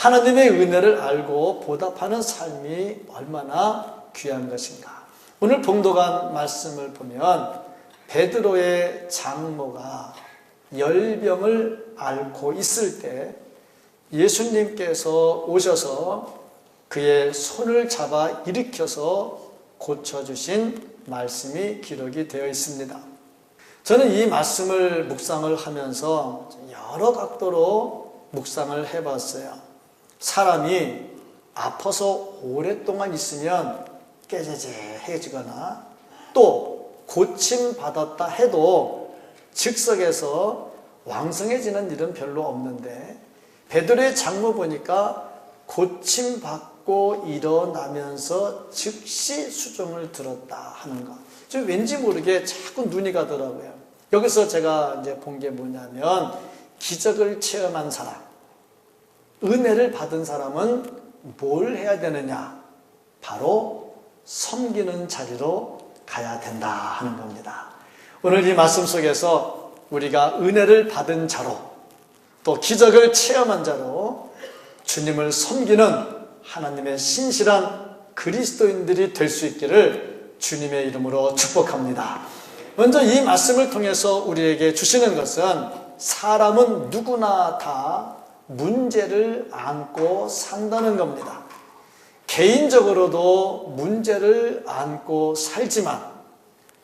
하나님의 은혜를 알고 보답하는 삶이 얼마나 귀한 것인가. 오늘 봉독한 말씀을 보면 베드로의 장모가 열병을 앓고 있을 때 예수님께서 오셔서 그의 손을 잡아 일으켜서 고쳐주신 말씀이 기록이 되어 있습니다. 저는 이 말씀을 묵상을 하면서 여러 각도로 묵상을 해봤어요. 사람이 아파서 오랫동안 있으면 깨재재해지거나 또 고침받았다 해도 즉석에서 왕성해지는 일은 별로 없는데 베드로의 장모 보니까 고침받고 일어나면서 즉시 수종을 들었다 하는 것. 저 왠지 모르게 자꾸 눈이 가더라고요. 여기서 제가 이제 본 게 뭐냐면 기적을 체험한 사람, 은혜를 받은 사람은 뭘 해야 되느냐? 바로 섬기는 자리로 가야 된다 하는 겁니다. 오늘 이 말씀 속에서 우리가 은혜를 받은 자로 또 기적을 체험한 자로 주님을 섬기는 하나님의 신실한 그리스도인들이 될 수 있기를 주님의 이름으로 축복합니다. 먼저 이 말씀을 통해서 우리에게 주시는 것은 사람은 누구나 다 문제를 안고 산다는 겁니다. 개인적으로도 문제를 안고 살지만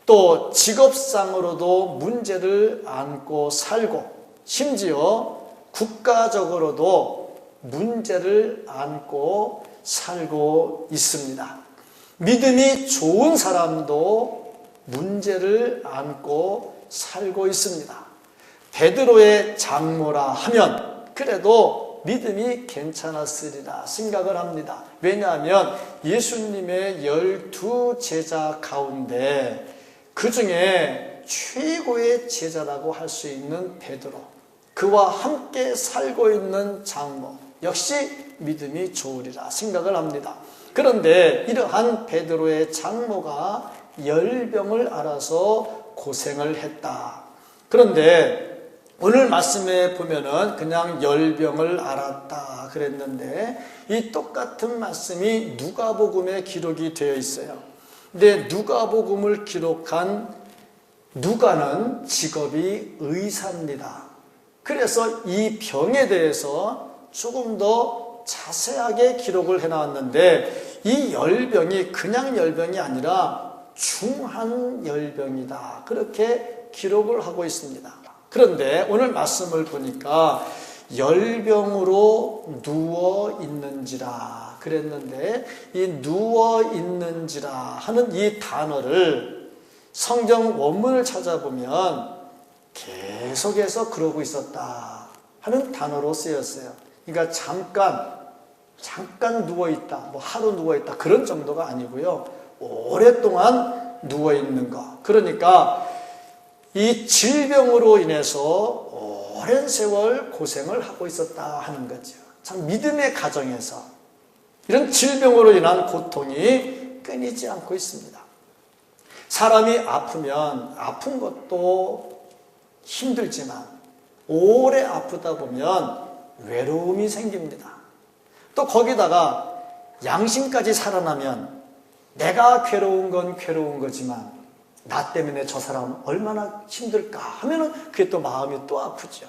또 직업상으로도 문제를 안고 살고 심지어 국가적으로도 문제를 안고 살고 있습니다. 믿음이 좋은 사람도 문제를 안고 살고 있습니다. 베드로의 장모라 하면 그래도 믿음이 괜찮았으리라 생각을 합니다. 왜냐하면 예수님의 12제자 가운데 그 중에 최고의 제자라고 할 수 있는 베드로, 그와 함께 살고 있는 장모 역시 믿음이 좋으리라 생각을 합니다. 그런데 이러한 베드로의 장모가 열병을 앓아서 고생을 했다. 그런데 오늘 말씀에 보면은 그냥 열병을 앓았다 그랬는데 이 똑같은 말씀이 누가복음에 기록이 되어 있어요. 근데 누가복음을 기록한 누가는 직업이 의사입니다. 그래서 이 병에 대해서 조금 더 자세하게 기록을 해놨는데 이 열병이 그냥 열병이 아니라 중한 열병이다. 그렇게 기록을 하고 있습니다. 그런데 오늘 말씀을 보니까 열병으로 누워 있는지라 그랬는데 이 누워 있는지라 하는 이 단어를 성경 원문을 찾아보면 계속해서 그러고 있었다 하는 단어로 쓰였어요. 그러니까 잠깐 누워 있다, 뭐 하루 누워 있다 그런 정도가 아니고요. 오랫동안 누워 있는 거. 그러니까 이 질병으로 인해서 오랜 세월 고생을 하고 있었다 하는 거죠. 참 믿음의 가정에서 이런 질병으로 인한 고통이 끊이지 않고 있습니다. 사람이 아프면 아픈 것도 힘들지만 오래 아프다 보면 외로움이 생깁니다. 또 거기다가 양심까지 살아나면 내가 괴로운 건 괴로운 거지만 나 때문에 저 사람 얼마나 힘들까 하면은 그게 또 마음이 또 아프죠.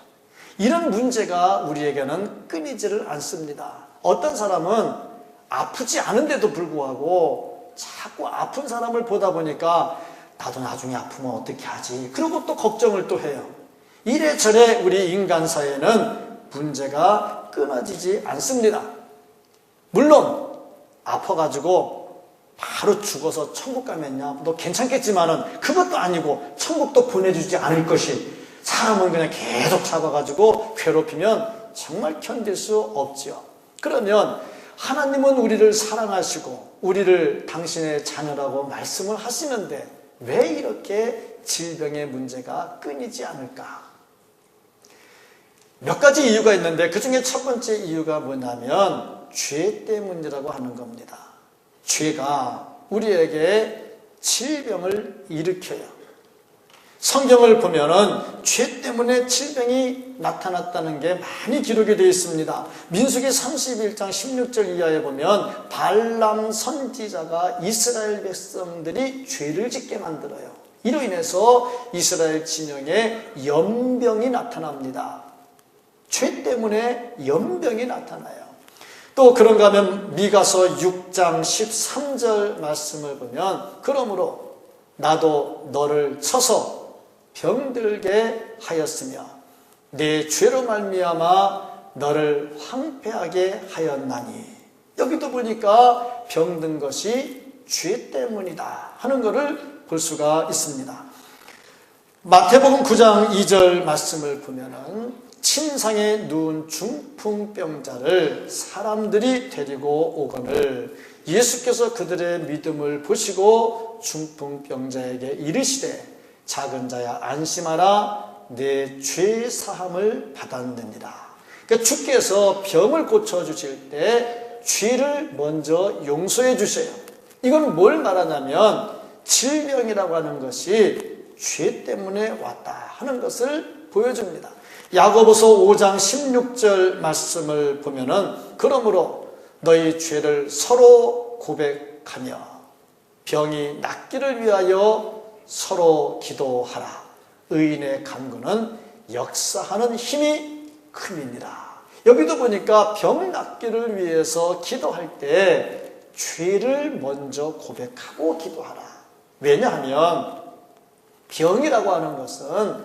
이런 문제가 우리에게는 끊이지를 않습니다. 어떤 사람은 아프지 않은데도 불구하고 자꾸 아픈 사람을 보다 보니까 나도 나중에 아프면 어떻게 하지? 그리고 또 걱정을 또 해요. 이래저래 우리 인간사회는 문제가 끊어지지 않습니다. 물론 아파가지고 바로 죽어서 천국 가면야 너 괜찮겠지만은 그것도 아니고 천국도 보내주지 않을 것이 사람은 그냥 계속 잡아가지고 괴롭히면 정말 견딜 수 없지요. 그러면 하나님은 우리를 사랑하시고 우리를 당신의 자녀라고 말씀을 하시는데 왜 이렇게 질병의 문제가 끊이지 않을까? 몇 가지 이유가 있는데 그 중에 첫 번째 이유가 뭐냐면 죄 때문이라고 하는 겁니다. 죄가 우리에게 질병을 일으켜요. 성경을 보면은 죄 때문에 질병이 나타났다는 게 많이 기록이 되어 있습니다. 민수기 31장 16절 이하에 보면 발람 선지자가 이스라엘 백성들이 죄를 짓게 만들어요. 이로 인해서 이스라엘 진영에 연병이 나타납니다. 죄 때문에 연병이 나타나요. 또 그런가 하면 미가서 6장 13절 말씀을 보면 그러므로 나도 너를 쳐서 병들게 하였으며 내 죄로 말미암아 너를 황폐하게 하였나니, 여기도 보니까 병든 것이 죄 때문이다 하는 것을 볼 수가 있습니다. 마태복음 9장 2절 말씀을 보면은 침상에 누운 중풍병자를 사람들이 데리고 오거늘 예수께서 그들의 믿음을 보시고 중풍병자에게 이르시되 작은 자야 안심하라 내 죄 사함을 받았느니라. 그러니까 주께서 병을 고쳐주실 때 죄를 먼저 용서해 주세요. 이건 뭘 말하냐면 질병이라고 하는 것이 죄 때문에 왔다 하는 것을 보여줍니다. 야고보서 5장 16절 말씀을 보면은 그러므로 너희 죄를 서로 고백하며 병이 낫기를 위하여 서로 기도하라. 의인의 간구는 역사하는 힘이 큼이니라. 여기도 보니까 병 낫기를 위해서 기도할 때 죄를 먼저 고백하고 기도하라. 왜냐하면 병이라고 하는 것은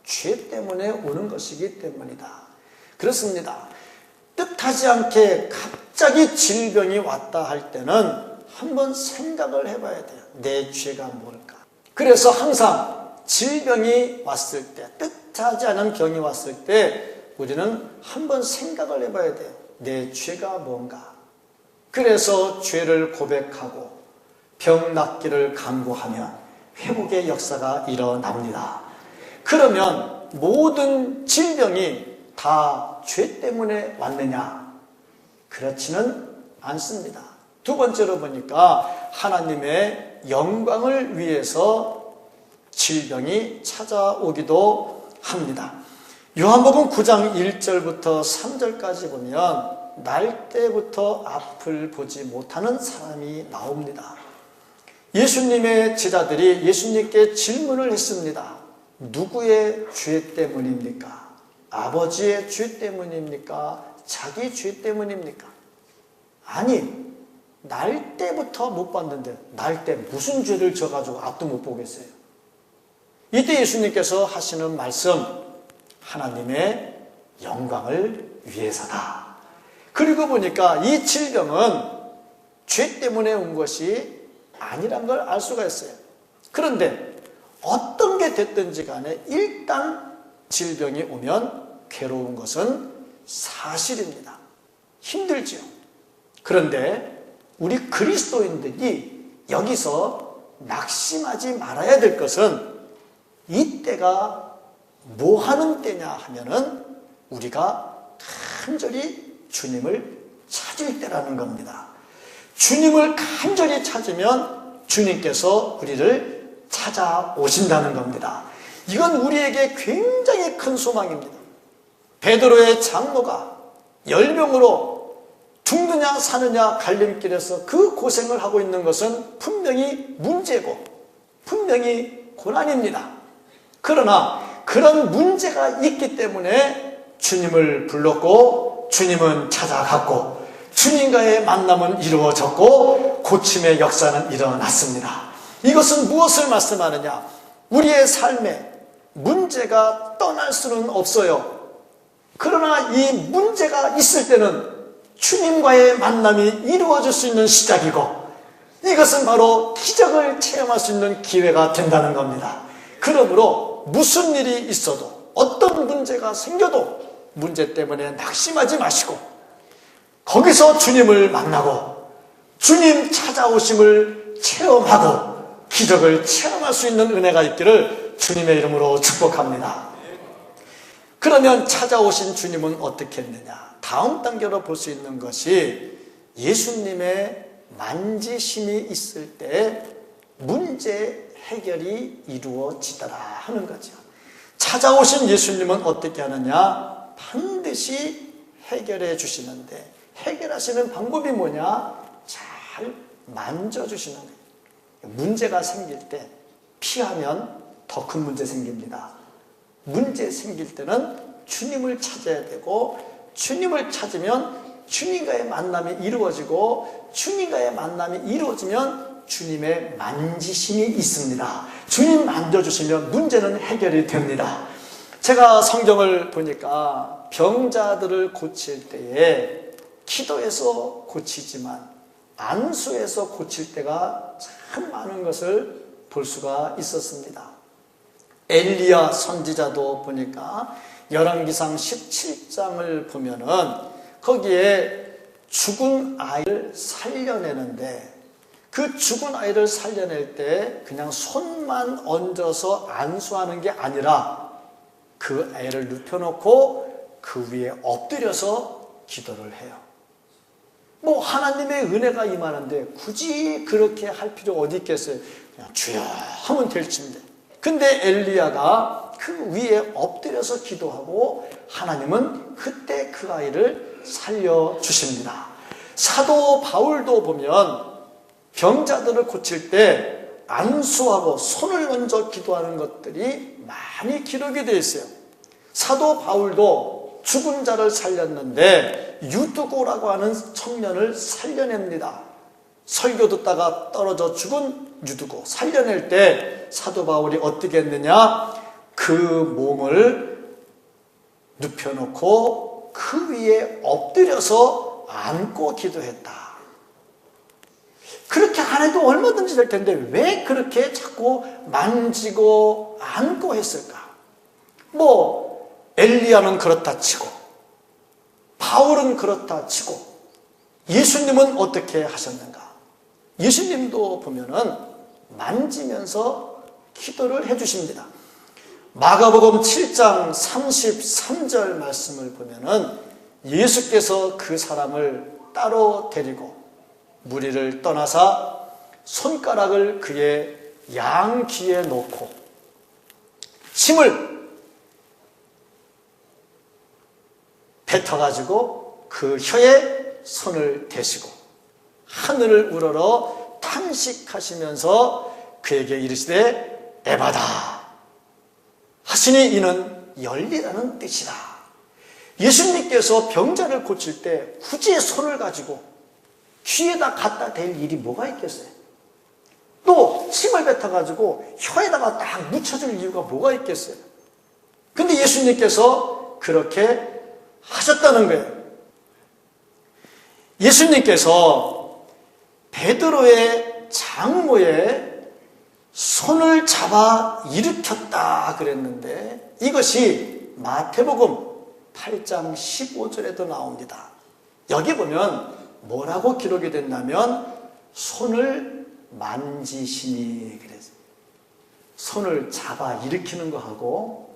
죄 때문에 오는 것이기 때문이다. 그렇습니다. 뜻하지 않게 갑자기 질병이 왔다 할 때는 한번 생각을 해봐야 돼요. 내 죄가 뭘까? 그래서 항상 질병이 왔을 때, 뜻하지 않은 병이 왔을 때 우리는 한번 생각을 해봐야 돼요. 내 죄가 뭔가? 그래서 죄를 고백하고 병 낫기를 간구하면 회복의 역사가 일어납니다. 그러면 모든 질병이 다 죄 때문에 왔느냐? 그렇지는 않습니다. 두 번째로 보니까 하나님의 영광을 위해서 질병이 찾아오기도 합니다. 요한복음 9장 1절부터 3절까지 보면 날 때부터 앞을 보지 못하는 사람이 나옵니다. 예수님의 제자들이 예수님께 질문을 했습니다. 누구의 죄 때문입니까? 아버지의 죄 때문입니까? 자기 죄 때문입니까? 아니, 날 때부터 못 봤는데 날 때 무슨 죄를 져가지고 앞도 못 보겠어요? 이때 예수님께서 하시는 말씀, 하나님의 영광을 위해서다. 그리고 보니까 이 질병은 죄 때문에 온 것이 아니란 걸 알 수가 있어요. 그런데 어떤 게 됐든지 간에 일단 질병이 오면 괴로운 것은 사실입니다. 힘들지요. 그런데 우리 그리스도인들이 여기서 낙심하지 말아야 될 것은 이때가 뭐 하는 때냐 하면은 우리가 간절히 주님을 찾을 때라는 겁니다. 주님을 간절히 찾으면 주님께서 우리를 찾아오신다는 겁니다. 이건 우리에게 굉장히 큰 소망입니다. 베드로의 장로가 열병으로 죽느냐 사느냐 갈림길에서 그 고생을 하고 있는 것은 분명히 문제고 분명히 고난입니다. 그러나 그런 문제가 있기 때문에 주님을 불렀고 주님은 찾아갔고 주님과의 만남은 이루어졌고 고침의 역사는 일어났습니다. 이것은 무엇을 말씀하느냐? 우리의 삶에 문제가 떠날 수는 없어요. 그러나 이 문제가 있을 때는 주님과의 만남이 이루어질 수 있는 시작이고 이것은 바로 기적을 체험할 수 있는 기회가 된다는 겁니다. 그러므로 무슨 일이 있어도 어떤 문제가 생겨도 문제 때문에 낙심하지 마시고 거기서 주님을 만나고 주님 찾아오심을 체험하고 기적을 체험할 수 있는 은혜가 있기를 주님의 이름으로 축복합니다. 그러면 찾아오신 주님은 어떻게 했느냐? 다음 단계로 볼 수 있는 것이 예수님의 만지심이 있을 때 문제 해결이 이루어지더라 하는 거죠. 찾아오신 예수님은 어떻게 하느냐? 반드시 해결해 주시는데, 해결하시는 방법이 뭐냐? 잘 만져주시는 거예요. 문제가 생길 때 피하면 더 큰 문제 생깁니다. 문제 생길 때는 주님을 찾아야 되고, 주님을 찾으면 주님과의 만남이 이루어지고, 주님과의 만남이 이루어지면 주님의 만지심이 있습니다. 주님 만져주시면 문제는 해결이 됩니다. 제가 성경을 보니까 병자들을 고칠 때에 기도해서 고치지만 안수해서 고칠 때가 참 많은 것을 볼 수가 있었습니다. 엘리야 선지자도 보니까 열왕기상 17장을 보면은 거기에 죽은 아이를 살려내는데, 그 죽은 아이를 살려낼 때 그냥 손만 얹어서 안수하는 게 아니라 그 아이를 눕혀놓고 그 위에 엎드려서 기도를 해요. 뭐 하나님의 은혜가 임하는데 굳이 그렇게 할 필요 어디 있겠어요? 그냥 주여 하면 될 텐데. 근데 엘리야가 그 위에 엎드려서 기도하고 하나님은 그때 그 아이를 살려주십니다. 사도 바울도 보면 병자들을 고칠 때 안수하고 손을 얹어 기도하는 것들이 많이 기록이 되어 있어요. 사도 바울도 죽은 자를 살렸는데 유두고라고 하는 청년을 살려냅니다. 설교 듣다가 떨어져 죽은 유두고 살려낼 때 사도 바울이 어떻게 했느냐? 그 몸을 눕혀놓고 그 위에 엎드려서 안고 기도했다. 그렇게 안 해도 얼마든지 될 텐데 왜 그렇게 자꾸 만지고 안고 했을까? 뭐 엘리야는 그렇다 치고 바울은 그렇다 치고 예수님은 어떻게 하셨는가? 예수님도 보면은 만지면서 기도를 해주십니다. 마가복음 7장 33절 말씀을 보면은 예수께서 그 사람을 따로 데리고 무리를 떠나사 손가락을 그의 양귀에 놓고 침을 뱉어가지고 그 혀에 손을 대시고 하늘을 우러러 탄식하시면서 그에게 이르시되 에바다 하시니 이는 열리라는 뜻이다. 예수님께서 병자를 고칠 때 굳이 손을 가지고 귀에다 갖다 댈 일이 뭐가 있겠어요? 또 침을 뱉어가지고 혀에다가 딱 묻혀줄 이유가 뭐가 있겠어요? 근데 예수님께서 그렇게 하셨다는 거예요. 예수님께서 베드로의 장모의 손을 잡아 일으켰다 그랬는데 이것이 마태복음 8장 15절에도 나옵니다. 여기 보면 뭐라고 기록이 됐냐면 손을 만지시니 그랬어요. 손을 잡아 일으키는 거하고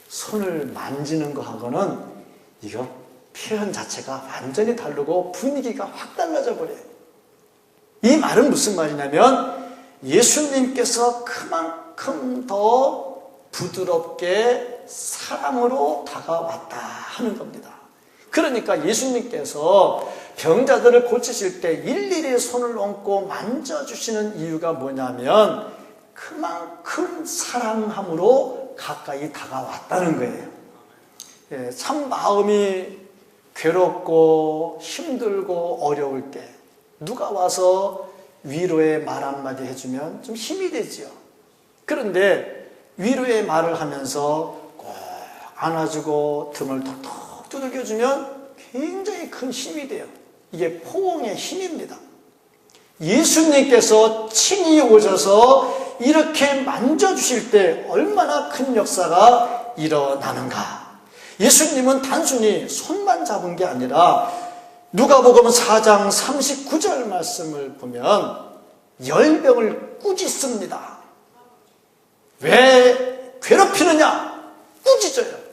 손을 만지는 거하고는 이거 표현 자체가 완전히 다르고 분위기가 확 달라져 버려요. 이 말은 무슨 말이냐면 예수님께서 그만큼 더 부드럽게 사랑으로 다가왔다 하는 겁니다. 그러니까 예수님께서 병자들을 고치실 때 일일이 손을 얹고 만져주시는 이유가 뭐냐면 그만큼 사랑함으로 가까이 다가왔다는 거예요. 예, 참 마음이 괴롭고 힘들고 어려울 때 누가 와서 위로의 말 한마디 해주면 좀 힘이 되지요. 그런데 위로의 말을 하면서 꼭 안아주고 등을 톡톡 두들겨주면 굉장히 큰 힘이 돼요. 이게 포옹의 힘입니다. 예수님께서 친히 오셔서 이렇게 만져주실 때 얼마나 큰 역사가 일어나는가. 예수님은 단순히 손만 잡은 게 아니라 누가복음 4장 39절 말씀을 보면 열병을 꾸짖습니다. 왜 괴롭히느냐? 꾸짖어요.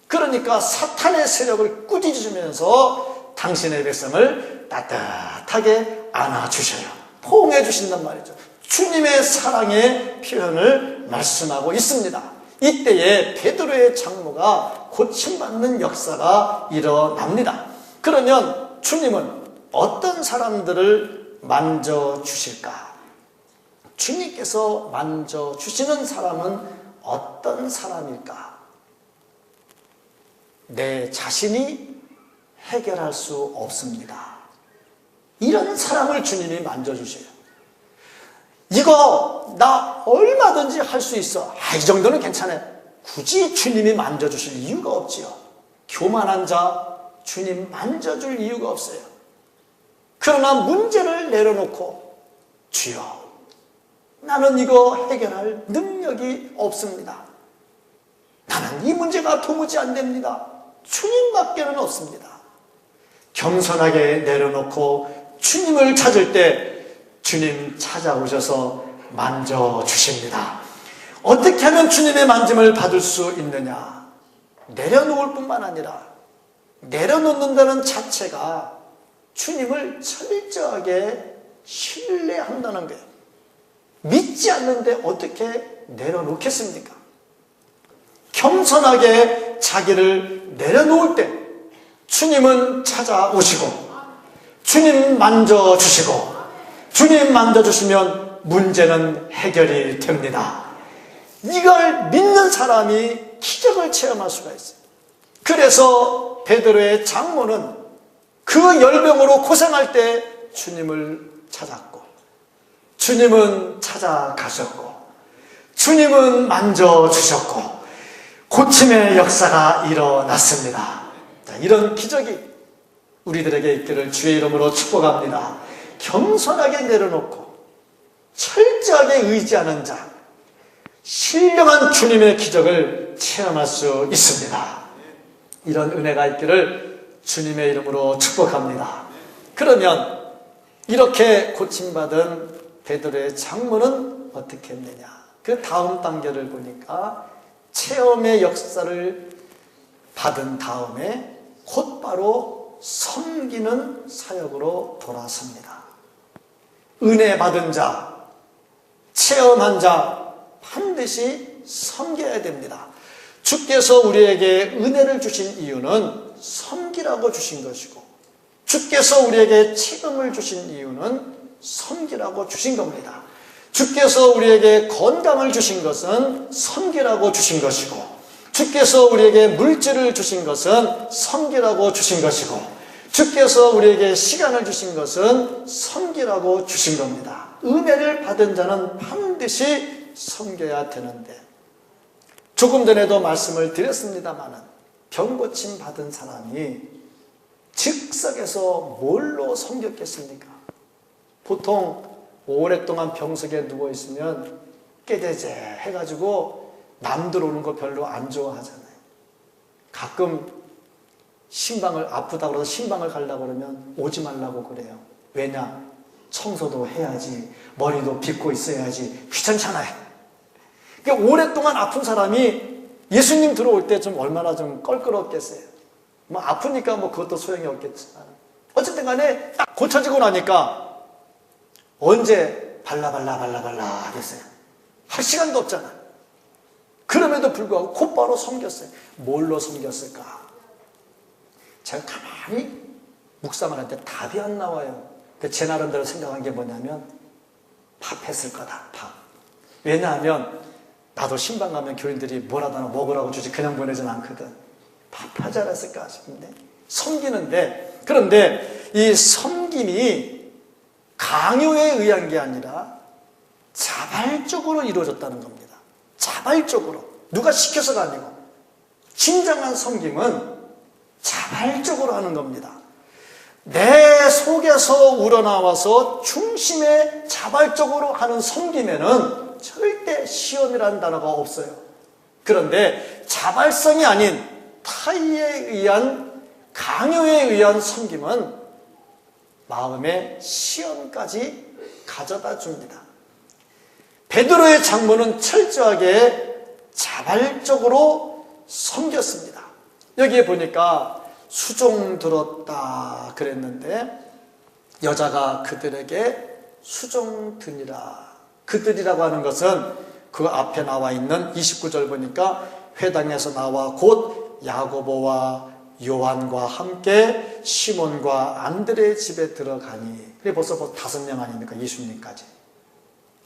그러니까 사탄의 세력을 꾸짖으면서 당신의 백성을 따뜻하게 안아주셔요. 포옹해 주신단 말이죠. 주님의 사랑의 표현을 말씀하고 있습니다. 이때에 베드로의 장모가 고침받는 역사가 일어납니다. 그러면 주님은 어떤 사람들을 만져주실까? 주님께서 만져주시는 사람은 어떤 사람일까? 내 자신이 해결할 수 없습니다. 이런 사람을 주님이 만져주세요. 이거 나 얼마든지 할 수 있어. 이 정도는 괜찮아요. 굳이 주님이 만져주실 이유가 없지요. 교만한 자 주님 만져줄 이유가 없어요. 그러나 문제를 내려놓고 주여, 나는 이거 해결할 능력이 없습니다. 나는 이 문제가 도무지 안 됩니다. 주님밖에는 없습니다. 겸손하게 내려놓고 주님을 찾을 때 주님 찾아오셔서 만져주십니다. 어떻게 하면 주님의 만짐을 받을 수 있느냐? 내려놓을 뿐만 아니라 내려놓는다는 자체가 주님을 철저하게 신뢰한다는 거예요. 믿지 않는데 어떻게 내려놓겠습니까? 겸손하게 자기를 내려놓을 때 주님은 찾아오시고 주님 만져주시고 주님 만져주시면 문제는 해결이 됩니다. 이걸 믿는 사람이 기적을 체험할 수가 있어요. 그래서 베드로의 장모는 그 열병으로 고생할 때 주님을 찾았고 주님은 찾아가셨고 주님은 만져주셨고 고침의 역사가 일어났습니다. 자, 이런 기적이 우리들에게 있기를 주의 이름으로 축복합니다. 겸손하게 내려놓고 철저하게 의지하는 자, 신령한 주님의 기적을 체험할 수 있습니다. 이런 은혜가 있기를 주님의 이름으로 축복합니다. 그러면 이렇게 고침받은 베드로의 장모는 어떻게 했느냐? 그 다음 단계를 보니까 체험의 역사를 받은 다음에 곧바로 섬기는 사역으로 돌아섭니다. 은혜 받은 자, 체험한 자 반드시 섬겨야 됩니다. 주께서 우리에게 은혜를 주신 이유는 섬기라고 주신 것이고 주께서 우리에게 책임을 주신 이유는 섬기라고 주신 겁니다. 주께서 우리에게 건강을 주신 것은 섬기라고 주신 것이고 주께서 우리에게 물질을 주신 것은 섬기라고 주신 것이고 주께서 우리에게 시간을 주신 것은 섬기라고 주신 겁니다. 은혜를 받은 자는 반드시 섬겨야 되는데 조금 전에도 말씀을 드렸습니다마는 병고침 받은 사람이 즉석에서 뭘로 섬겼겠습니까? 보통 오랫동안 병석에 누워있으면 깨대제 해가지고 남들 오는 거 별로 안 좋아하잖아요. 가끔 신방을 아프다고 해서 신방을 가려고 그러면 오지 말라고 그래요. 왜냐? 청소도 해야지, 머리도 빗고 있어야지, 귀찮잖아요. 그러니까 오랫동안 아픈 사람이 예수님 들어올 때 좀 얼마나 좀 껄끄럽겠어요. 뭐 아프니까 뭐 그것도 소용이 없겠지만 어쨌든 간에 딱 고쳐지고 나니까 언제 발라 하겠어요. 할 시간도 없잖아. 그럼에도 불구하고 곧바로 섬겼어요. 뭘로 섬겼을까? 제가 가만히 묵상을 할 때 답이 안 나와요. 제 나름대로 생각한 게 뭐냐면 밥 했을 거다. 밥. 왜냐하면 나도 신방 가면 교인들이 뭐라도 하나 먹으라고 주지 그냥 보내진 않거든. 밥 하지 않았을까 싶은데 섬기는데, 그런데 이 섬김이 강요에 의한 게 아니라 자발적으로 이루어졌다는 겁니다. 자발적으로. 누가 시켜서가 아니고 진정한 섬김은 자발적으로 하는 겁니다. 내 속에서 우러나와서 중심에 자발적으로 하는 섬김에는 절대 시험이라는 단어가 없어요. 그런데 자발성이 아닌 타의에 의한 강요에 의한 섬김은 마음의 시험까지 가져다 줍니다. 베드로의 장모는 철저하게 자발적으로 섬겼습니다. 여기에 보니까 수종 들었다 그랬는데 여자가 그들에게 수종 드니라. 그들이라고 하는 것은 그 앞에 나와 있는 29절 보니까 회당에서 나와 곧 야고보와 요한과 함께 시몬과 안드레의 집에 들어가니. 그래 벌써 5명 아닙니까? 예수님까지.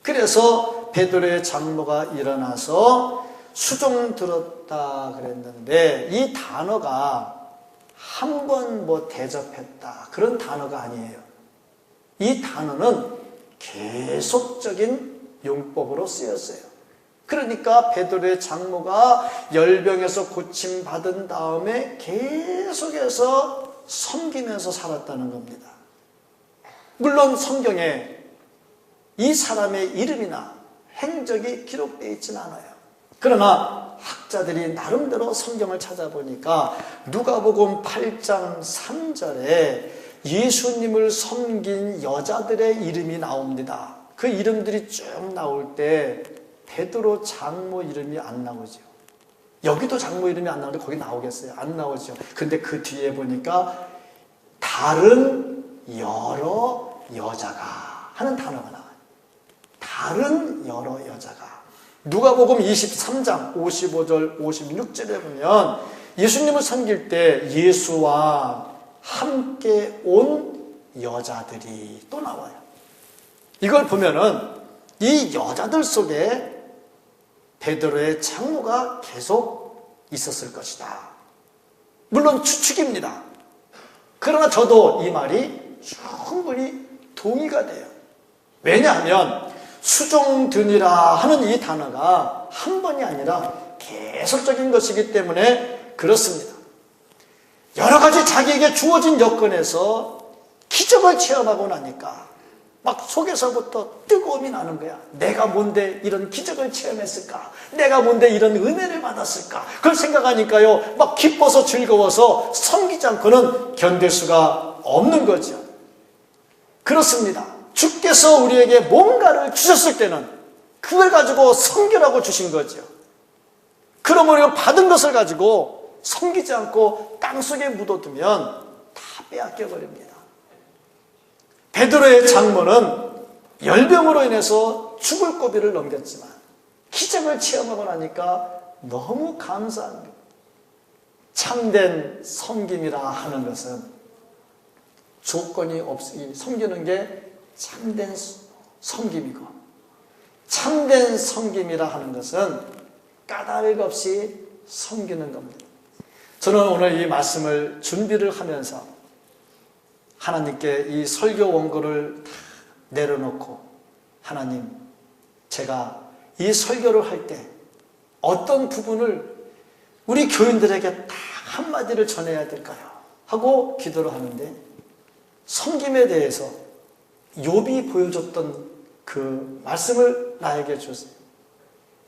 그래서 베드로의 장모가 일어나서 수종 들었다 그랬는데 이 단어가 한 번 대접했다 그런 단어가 아니에요. 이 단어는 계속적인 용법으로 쓰였어요. 그러니까 베드로의 장모가 열병에서 고침받은 다음에 계속해서 섬기면서 살았다는 겁니다. 물론 성경에 이 사람의 이름이나 행적이 기록되어 있지는 않아요. 그러나 학자들이 나름대로 성경을 찾아보니까 누가복음 8장 3절에 예수님을 섬긴 여자들의 이름이 나옵니다. 그 이름들이 쭉 나올 때 베드로 장모 이름이 안 나오죠. 여기도 장모 이름이 안 나오는데 거기 나오겠어요? 안 나오죠. 근데 그 뒤에 보니까 다른 여러 여자가 하는 단어가 나와요. 다른 여러 여자가. 누가복음 23장 55절 56절에 보면 예수님을 섬길 때 예수와 함께 온 여자들이 또 나와요. 이걸 보면은 이 여자들 속에 베드로의 장모가 계속 있었을 것이다. 물론 추측입니다. 그러나 저도 이 말이 충분히 동의가 돼요. 왜냐하면 수종드니라 하는 이 단어가 한 번이 아니라 계속적인 것이기 때문에 그렇습니다. 여러 가지 자기에게 주어진 여건에서 기적을 체험하고 나니까 막 속에서부터 뜨거움이 나는 거야. 내가 뭔데 이런 기적을 체험했을까? 내가 뭔데 이런 은혜를 받았을까? 그걸 생각하니까요, 막 기뻐서 즐거워서 섬기지 않고는 견딜 수가 없는 거죠. 그렇습니다. 주께서 우리에게 뭔가를 주셨을 때는 그걸 가지고 섬기라고 주신 거죠. 그러므로 받은 것을 가지고 섬기지 않고 땅속에 묻어두면 다 빼앗겨 버립니다. 베드로의 장모는 열병으로 인해서 죽을 고비를 넘겼지만 기적을 체험하고 나니까 너무 감사합니다. 참된 섬김이라 하는 것은 조건이 없이 섬기는 게 참된 섬김이고, 참된 섬김이라 하는 것은 까닭 없이 섬기는 겁니다. 저는 오늘 이 말씀을 준비를 하면서 하나님께 이 설교 원고를 내려놓고, 하나님, 제가 이 설교를 할 때 어떤 부분을 우리 교인들에게 딱 한마디를 전해야 될까요? 하고 기도를 하는데, 섬김에 대해서 욥이 보여줬던 그 말씀을 나에게 주세요.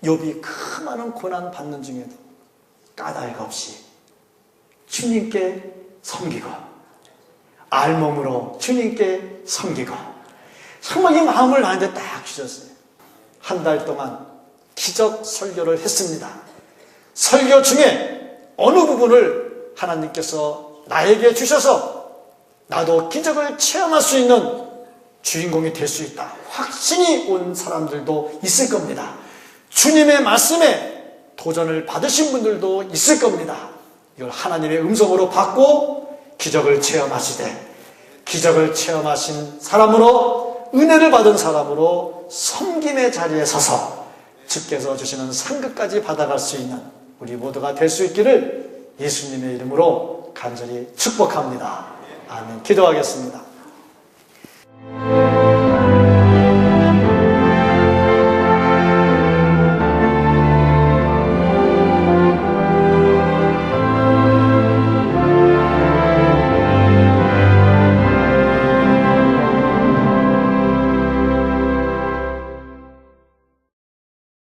욥이 그 많은 고난 받는 중에도 까닭 없이 주님께 섬기고 알몸으로 주님께 섬기고, 정말 이 마음을 나한테 딱 주셨어요. 한 달 동안 기적 설교를 했습니다. 설교 중에 어느 부분을 하나님께서 나에게 주셔서 나도 기적을 체험할 수 있는 주인공이 될 수 있다, 확신이 온 사람들도 있을 겁니다. 주님의 말씀에 도전을 받으신 분들도 있을 겁니다. 이걸 하나님의 음성으로 받고 기적을 체험하시되, 기적을 체험하신 사람으로, 은혜를 받은 사람으로 섬김의 자리에 서서 주께서 주시는 상급까지 받아갈 수 있는 우리 모두가 될 수 있기를 예수님의 이름으로 간절히 축복합니다. 아멘. 기도하겠습니다.